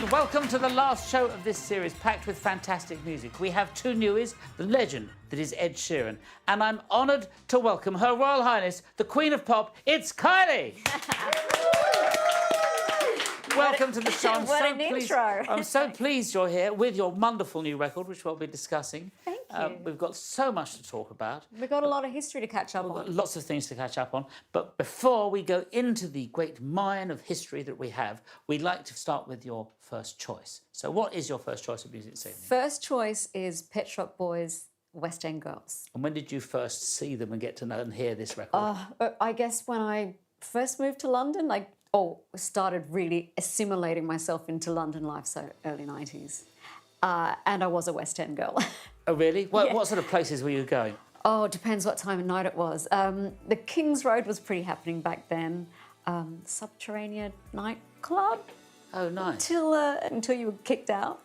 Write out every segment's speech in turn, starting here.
And welcome to the last show of this series, packed with fantastic music. We have two newies, the legend that is Ed Sheeran, and I'm honoured to welcome Her Royal Highness, the Queen of Pop, it's Kylie! Welcome to the show. I'm so pleased you're here with your wonderful new record, which we'll be discussing. Thank you. We've got so much to talk about. We've got a lot of history to catch up on. We've got lots of things to catch up on. But before we go into the great mine of history that we have, we'd like to start with your first choice. So what is your first choice of music this evening? First choice is Pet Shop Boys' West End Girls. And when did you first see them and get to know and hear this record? I guess when I first moved to London, started really assimilating myself into London life, so early 90s. And I was a West End girl. Oh, really? What Yeah. sort of places were you going? Oh, it depends what time of night it was. The King's Road was pretty happening back then. Subterranean nightclub. Oh, nice. Until you were kicked out.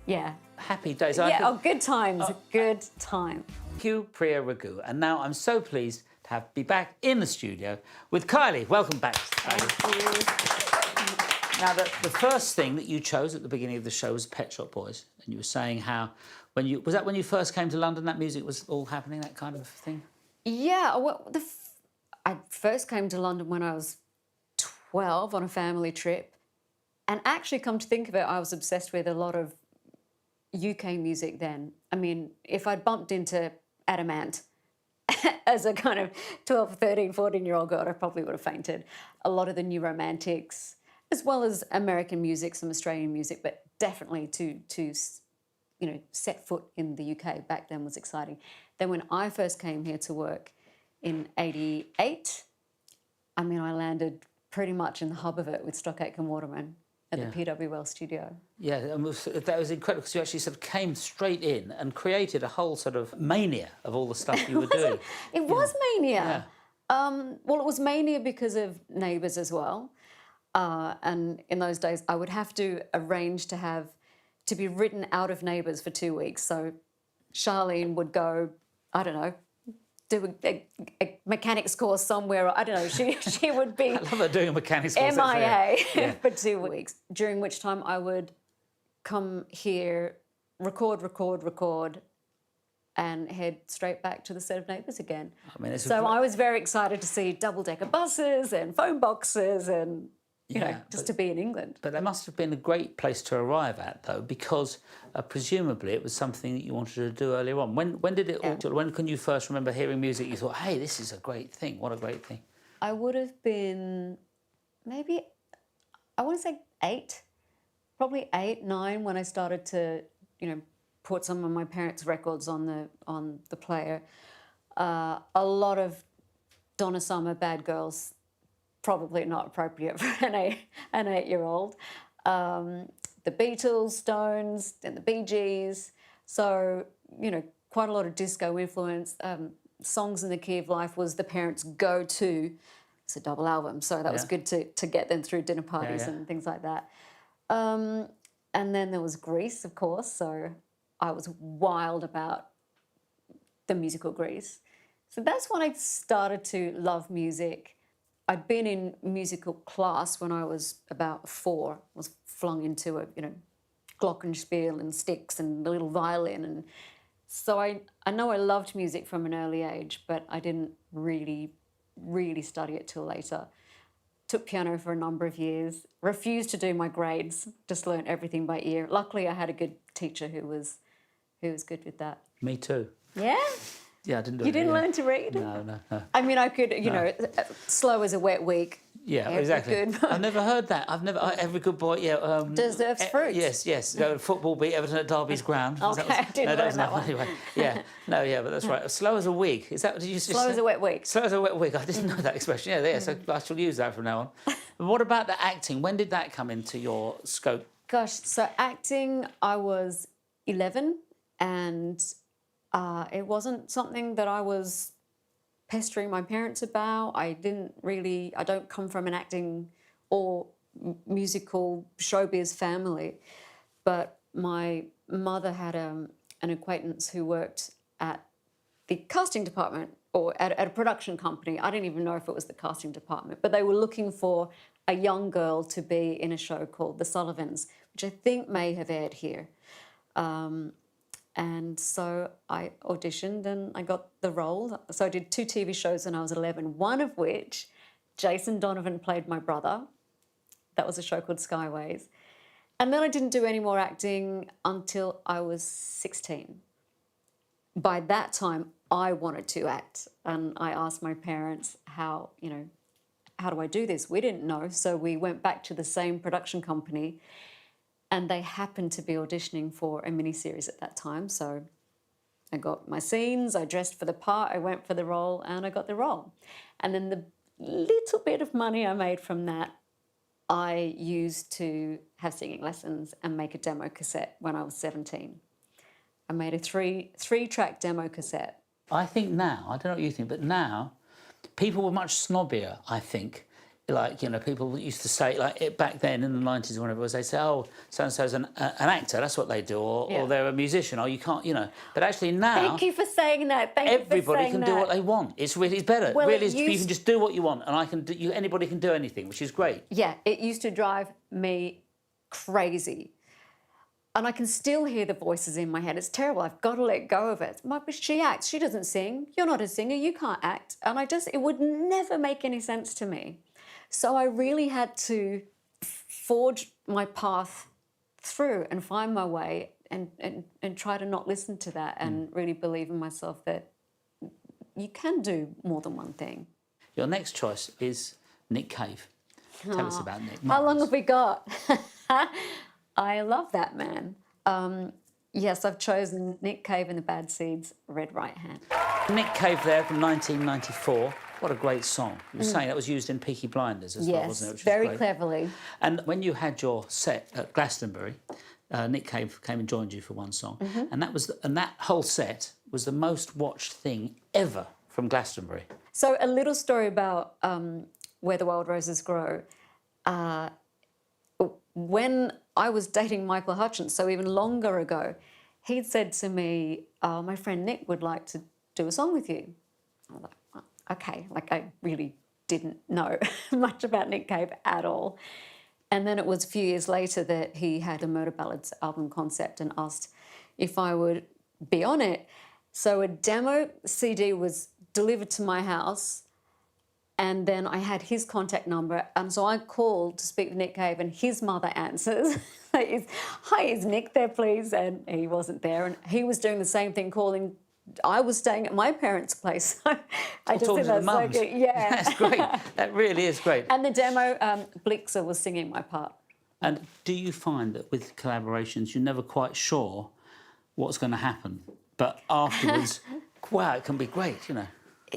Yeah. Happy days. Good times, good time. Cue Priya Raghu. And now I'm so pleased to be back in the studio with Kylie. Welcome back, Kylie. Thank you. Now, the first thing that you chose at the beginning of the show was Pet Shop Boys, and you were saying how when you first came to London, that music was all happening, that kind of thing. Yeah, well, I first came to London when I was 12 on a family trip, and actually, come to think of it, I was obsessed with a lot of UK music then. I mean, if I'd bumped into Adamant as a kind of 12, 13, 14-year-old girl, I probably would have fainted. A lot of the New Romantics, as well as American music, some Australian music, but definitely to set foot in the UK back then was exciting. Then when I first came here to work in 88, I mean, I landed pretty much in the hub of it with Stock Aitken Waterman at the PWL studio. Yeah, and that was incredible because you actually sort of came straight in and created a whole sort of mania of all the stuff you were doing. It was mania. Yeah. Well, it was mania because of Neighbours as well. And in those days, I would have to arrange to be written out of Neighbours for 2 weeks. So Charlene would go, I don't know, do a mechanics course somewhere. Or, I don't know, she would be... I love her doing a mechanics course. MIA for 2 weeks, during which time I would come here, record, and head straight back to the set of Neighbours again. I mean, I was very excited to see double-decker buses and phone boxes and, just to be in England. But that must have been a great place to arrive at, though, because presumably it was something that you wanted to do earlier on. When did it all... When can you first remember hearing music you thought, hey, this is a great thing, what a great thing? I would have been maybe, I want to say 8, probably 8, 9, when I started to, put some of my parents' records on the player. A lot of Donna Summer, Bad Girls, probably not appropriate for an 8-year-old. The Beatles, Stones, and the Bee Gees. So, quite a lot of disco influence. Songs in the Key of Life was the parents' go-to. It's a double album, so that was good to get them through dinner parties and things like that. And then there was Grease, of course, so I was wild about the musical Grease. So that's when I started to love music. I'd been in musical class when I was about 4, was flung into a, glockenspiel and sticks and a little violin. And so I know I loved music from an early age, but I didn't really study it till later. Took piano for a number of years, refused to do my grades, just learnt everything by ear. Luckily, I had a good teacher who was good with that. Me too. Yeah? Yeah, I didn't do it. You didn't learn to read? No. I mean, I could, slow as a wet week. Yeah, exactly. I've never heard that. Every good boy, deserves fruit. Yes. Football beat Everton at Derby's ground. Okay, I didn't learn that one. Anyway, but that's right. Slow as a week. Is that what you just Slow as a wet week. Slow as a wet week. I didn't know that expression. Yeah, so I shall use that from now on. But what about the acting? When did that come into your scope? Gosh, so acting, I was 11, and it wasn't something that I was pestering my parents about. I don't come from an acting or musical showbiz family, but my mother had an acquaintance who worked at the casting department or at a production company. I didn't even know if it was the casting department, but they were looking for a young girl to be in a show called The Sullivans, which I think may have aired here. And so I auditioned and I got the role. So I did 2 TV shows when I was 11, one of which Jason Donovan played my brother. That was a show called Skyways. And then I didn't do any more acting until I was 16. By that time, I wanted to act. And I asked my parents how do I do this? We didn't know. So we went back to the same production company, and they happened to be auditioning for a miniseries at that time. So I got my scenes, I dressed for the part, I went for the role, and I got the role. And then the little bit of money I made from that, I used to have singing lessons and make a demo cassette when I was 17. I made a three-track demo cassette. I think now, I don't know what you think, but now people were much snobbier, I think. Like, people used to say, like back then in the 90s or whatever, they say, oh, so-and-so's an actor, that's what they do, or they're a musician, or you can't, But actually now... Thank you for saying that. Everybody can do what they want. It's better. Well, really, you can just do what you want, and anybody can do anything, which is great. Yeah, it used to drive me crazy. And I can still hear the voices in my head. It's terrible. I've got to let go of it. But she acts. She doesn't sing. You're not a singer. You can't act. And it would never make any sense to me. So I really had to forge my path through and find my way and try to not listen to that and really believe in myself that you can do more than one thing. Your next choice is Nick Cave. Tell us about Nick. How long have we got? I love that man. Yes, I've chosen Nick Cave and the Bad Seeds, Red Right Hand. Nick Cave there from 1994. What a great song. You were saying that was used in Peaky Blinders as well, wasn't it? Which very great. Cleverly. And when you had your set at Glastonbury, Nick Cave came and joined you for one song, and that whole set was the most watched thing ever from Glastonbury. So a little story about Where the Wild Roses Grow. When I was dating Michael Hutchence, so even longer ago, he'd said to me, my friend Nick would like to do a song with you. I was like, okay, I really didn't know much about Nick Cave at all. And then it was a few years later that he had a Murder Ballads album concept and asked if I would be on it. So a demo CD was delivered to my house, and then I had his contact number, and so I called to speak with Nick Cave, and his mother answers. Hi, is Nick there, please? And he wasn't there, and he was doing the same thing, calling. I was staying at my parents' place. I just think that's so good. Yeah. That's great. That really is great. And the demo, Blixer was singing my part. And do you find that with collaborations, you're never quite sure what's going to happen, but afterwards, wow, it can be great,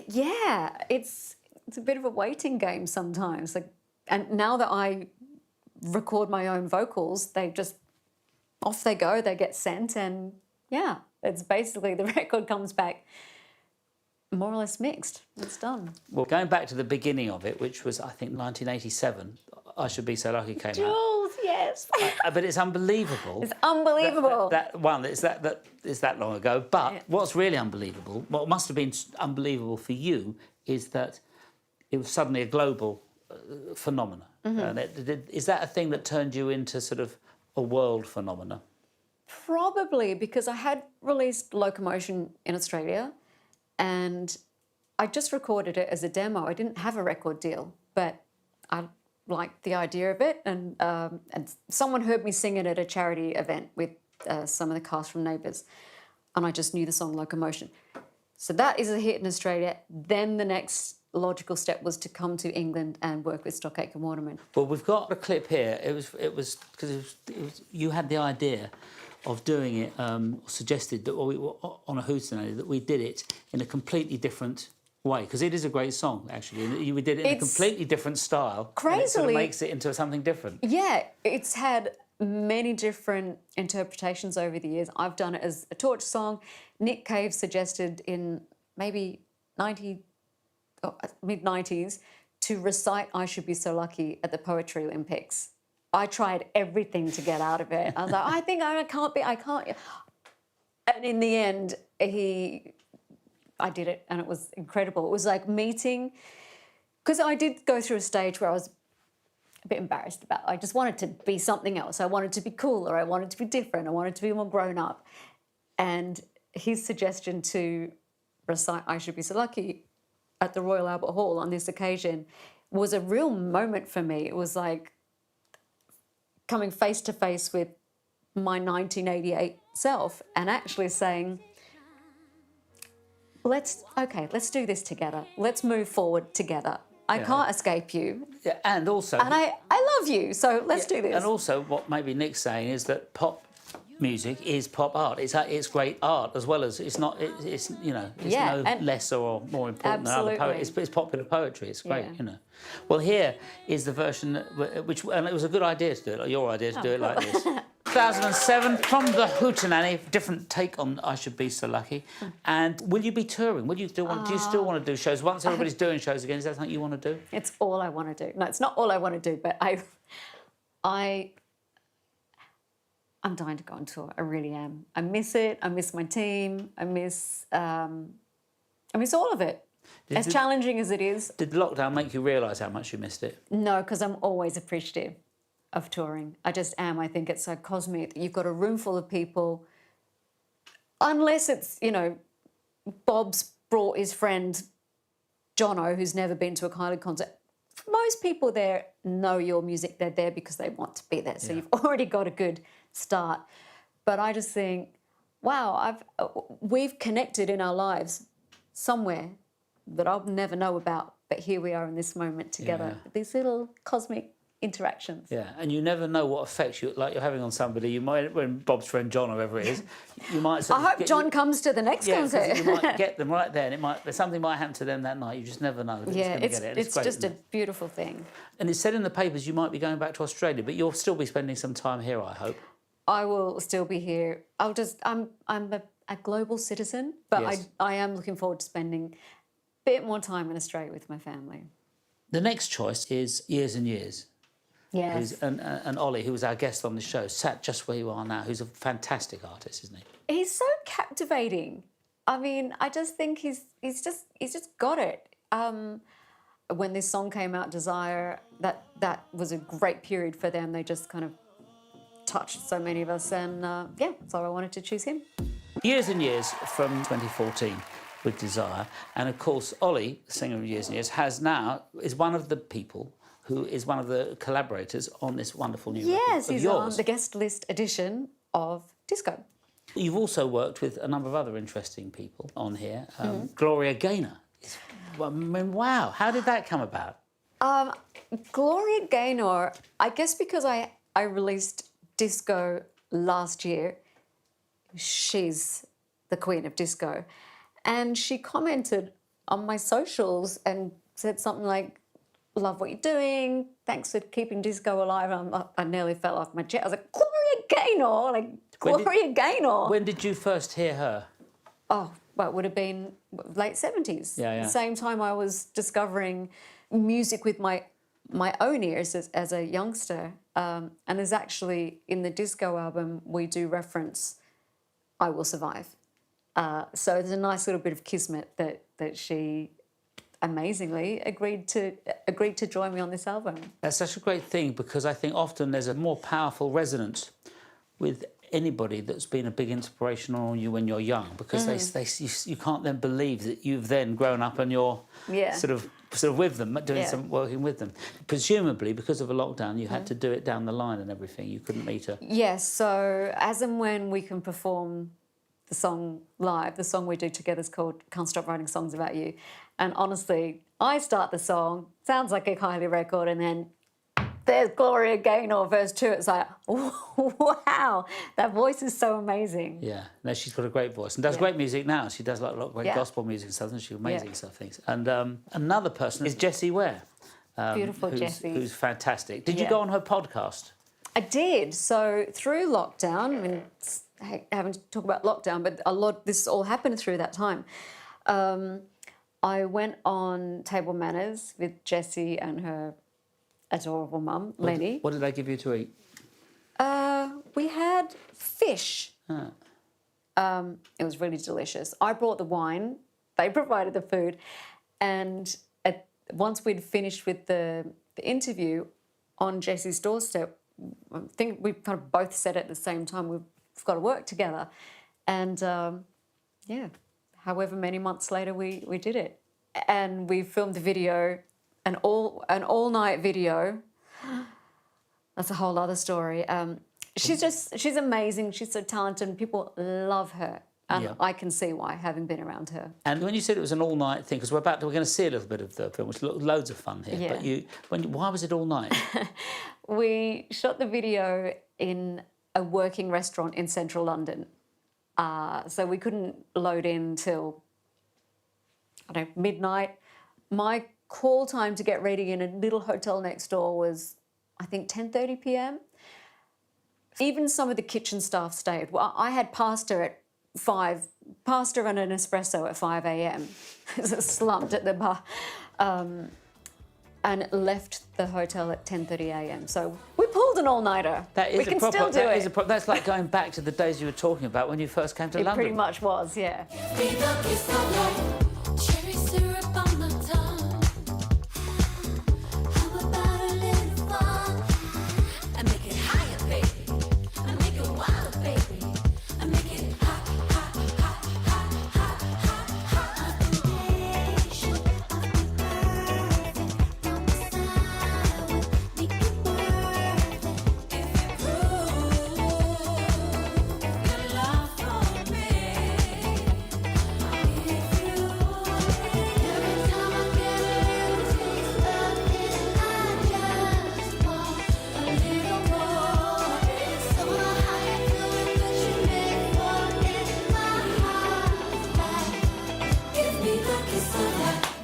Yeah, it's a bit of a waiting game sometimes. And now that I record my own vocals, off they go, they get sent, and yeah, it's basically the record comes back more or less mixed. It's done. Well, going back to the beginning of it, which was, I think, 1987, I Should Be So Lucky came out. Jools, yes. But it's unbelievable. It's unbelievable. It's that long ago. But what's really unbelievable, what must have been unbelievable for you, is that it was suddenly a global phenomenon. Is that a thing that turned you into sort of a world phenomenon? Probably, because I had released Locomotion in Australia and I just recorded it as a demo. I didn't have a record deal, but I liked the idea of it, and someone heard me sing it at a charity event with some of the cast from Neighbours, and I just knew the song Locomotion. So that is a hit in Australia. Then the next logical step was to come to England and work with Stockacre and Waterman. Well, we've got a clip here. It was because you had the idea of doing it, suggested that we were on a hootenanny that we did it in a completely different way, because it is a great song actually. We did it in a completely different style. Crazily, and it sort of makes it into something different. Yeah, it's had many different interpretations over the years. I've done it as a torch song. Nick Cave suggested in maybe mid-90s to recite I Should Be So Lucky at the Poetry Olympics. I tried everything to get out of it. I was like, I think I can't. And in the end, I did it, and it was incredible. It was like meeting, because I did go through a stage where I was a bit embarrassed about. I just wanted to be something else. I wanted to be cooler. I wanted to be different. I wanted to be more grown up. And his suggestion to recite I Should Be So Lucky at the Royal Albert Hall on this occasion was a real moment for me. It was like coming face to face with my 1988 self and actually saying, let's do this together. Let's move forward together. I can't escape you. Yeah, and also... And I love you, so let's do this. And also what maybe Nick's saying is that pop music is pop art. It's great art as well as it's not. It's you know it's no lesser or more important than other poetry. It's popular poetry. It's great, you know. Well, here is the version which and it was a good idea to do it. Like your idea to do it like this. 2007 from the Hootenanny, different take on I Should Be So Lucky. And will you be touring? Will you do you still want to do shows once everybody's doing shows again? Is that something you want to do? It's all I want to do. No, it's not all I want to do, but I'm dying to go on tour. I really am. I miss it. I miss my team. I miss all of it. As challenging as it is. Did lockdown make you realise how much you missed it? No, because I'm always appreciative of touring. I just am. I think it's so cosmic. You've got a room full of people. Unless it's, you know, Bob's brought his friend Jono, who's never been to a Kylie concert. Most people there know your music. They're there because they want to be there. So you've already got a good start. But I just think, wow, we've connected in our lives somewhere that I'll never know about. But here we are in this moment together. These little cosmic interactions. Yeah, and you never know what effects you're having on somebody. You might, when Bob's friend John or whoever it is, you might. I hope John comes to the next concert. You might get them right there, and something might happen to them that night. You just never know. It's great, just a beautiful thing. And it's said in the papers you might be going back to Australia, but you'll still be spending some time here, I hope. I will still be here. I'm a global citizen, but I am looking forward to spending a bit more time in Australia with my family. The next choice is Years and Years. Yes. And Ollie, who was our guest on the show, sat just where you are now, who's a fantastic artist, isn't he? He's so captivating. I mean, I just think he's just got it. When this song came out, Desire, that was a great period for them. They just kind of touched so many of us, and so I wanted to choose him. Years and Years from 2014 with Desire, and of course Ollie, the singer of Years and Years, is one of the people who is one of the collaborators on this wonderful new record Yes, of he's yours. on the guest list edition of Disco. You've also worked with a number of other interesting people on here. Gloria Gaynor. I mean, wow, how did that come about? Gloria Gaynor, I guess because I released Disco last year, she's the queen of disco. And she commented on my socials and said something like, love what you're doing, thanks for keeping disco alive. I nearly fell off my chair. I was like, Gloria Gaynor. When did you first hear her? Oh, well, it would have been late 70s. Yeah. The same time I was discovering music with my own ears as a youngster. And there's actually, in the disco album, we do reference I Will Survive. So there's a nice little bit of kismet that she amazingly agreed to join me on this album. That's such a great thing, because I think often there's a more powerful resonance with anybody that's been a big inspiration on you when you're young, because you can't then believe that you've then grown up and you're sort of with them, doing some working with them. Presumably, because of a lockdown, you had to do it down the line and everything. You couldn't meet her. Yes, so as and when we can perform the song live, the song we do together is called Can't Stop Writing Songs About You. And honestly, I start the song, sounds like a Kylie record, and then there's Gloria Gaynor, verse 2. It's like, wow, that voice is so amazing. Yeah, no, she's got a great voice and does great music now. She does like a lot of great gospel music and stuff, doesn't she? Amazing stuff, things. And another person is Jessie Ware. Beautiful Jessie. Who's fantastic. Did you go on her podcast? I did. So through lockdown, I mean, having to talk about lockdown, but this all happened through that time. I went on Table Manners with Jessie and her adorable mum, Lenny. What did they give you to eat? We had fish. It was really delicious. I brought the wine. They provided the food. And once we'd finished with the interview, on Jesse's doorstep. I think we kind of both said at the same time, we've got to work together. And yeah, however many months later we did it. And we filmed the video, an all-night video. That's a whole other story. She's amazing. She's so talented and people love her. And I can see why, having been around her. And when you said it was an all-night thing, because we're going to see a little bit of the film, which loads of fun here. Yeah. But why was it all night? We shot the video in a working restaurant in central London. So we couldn't load in till, I don't know, midnight. My call time to get ready in a little hotel next door was, I think, 10:30 p.m. Even some of the kitchen staff stayed. Well, I had pasta and an espresso at 5 a.m. slumped at the bar, and left the hotel at 10:30 a.m. So we pulled an all-nighter. We can still do it. That's like going back to the days you were talking about when you first came to London. It pretty much was, yeah.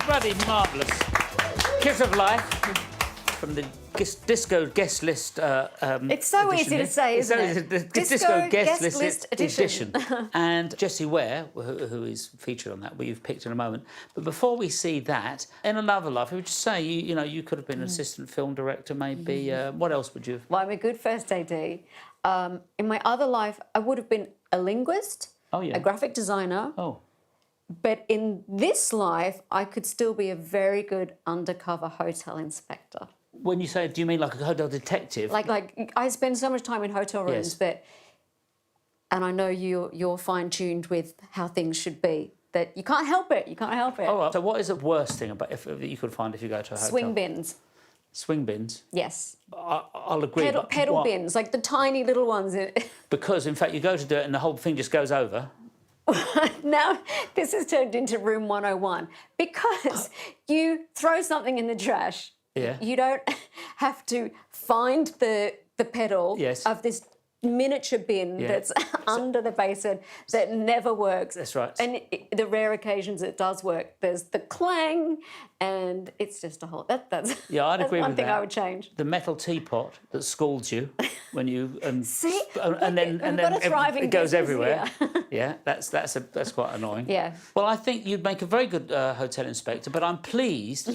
Bloody marvellous. Kiss of Life from the disco guest list. It's so edition easy to say, isn't it? The disco guest list edition. And Jessie Ware, who is featured on that, you've picked in a moment. But before we see that, in another life, I would just say you could have been an assistant film director, maybe. What else would you have? Well, I'm a good first AD. In my other life, I would have been a linguist, a graphic designer. Oh. But in this life, I could still be a very good undercover hotel inspector. When you say, do you mean like a hotel detective? Like I spend so much time in hotel rooms and I know you're fine-tuned with how things should be, that you can't help it. You can't help it. All right. So what is the worst thing about that you could find if you go to a hotel? Swing bins. Swing bins? Yes. I'll agree. Pedal bins, like the tiny little ones. Because, in fact, you go to do it and the whole thing just goes over. Now, this has turned into room 101 because you throw something in the trash. Yeah. You don't have to find the pedal of this miniature bin that's under the basin that never works. That's right. And the rare occasions it does work, there's the clang, and it's just a whole... I'd agree with that. That's one thing I would change. The metal teapot that scalds you when you... See? And then it goes everywhere. Yeah, that's quite annoying. Yeah. Well, I think you'd make a very good hotel inspector, but I'm pleased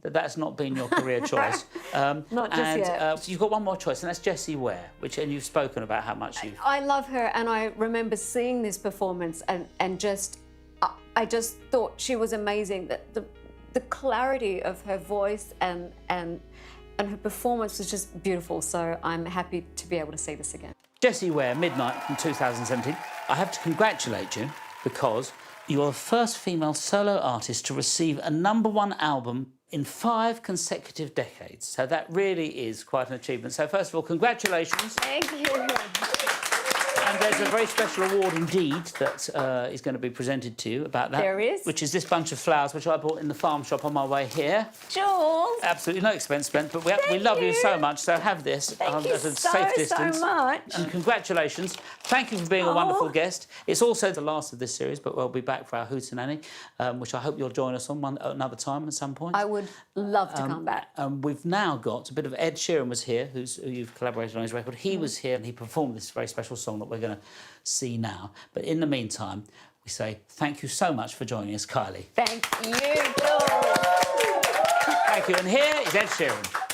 that that's not been your career choice. Not just yet. So you've got one more choice, and that's Jessie Ware, and you've spoken about how much you've... I love her, and I remember seeing this performance and just... I just thought she was amazing. That the clarity of her voice and her performance was just beautiful. So I'm happy to be able to see this again. Jessie Ware, Midnight from 2017. I have to congratulate you because you're the first female solo artist to receive a #1 album in 5 consecutive decades. So that really is quite an achievement. So first of all, congratulations. Thank you. And there's a very special award indeed that is going to be presented to you about that. There is. Which is this bunch of flowers, which I bought in the farm shop on my way here. Jools. Absolutely no expense spent, but we love you so much, so have this Thank you at a safe distance. so much. And congratulations. Thank you for being a wonderful guest. It's also the last of this series, but we'll be back for our Hootenanny, which I hope you'll join us on another time at some point. I would love to come back. We've now got a bit of Ed Sheeran was here, who you've collaborated on his record. He was here and he performed this very special song that we're going to see now. But in the meantime, we say thank you so much for joining us, Kylie. Thank you, Jools. Thank you. And here is Ed Sheeran.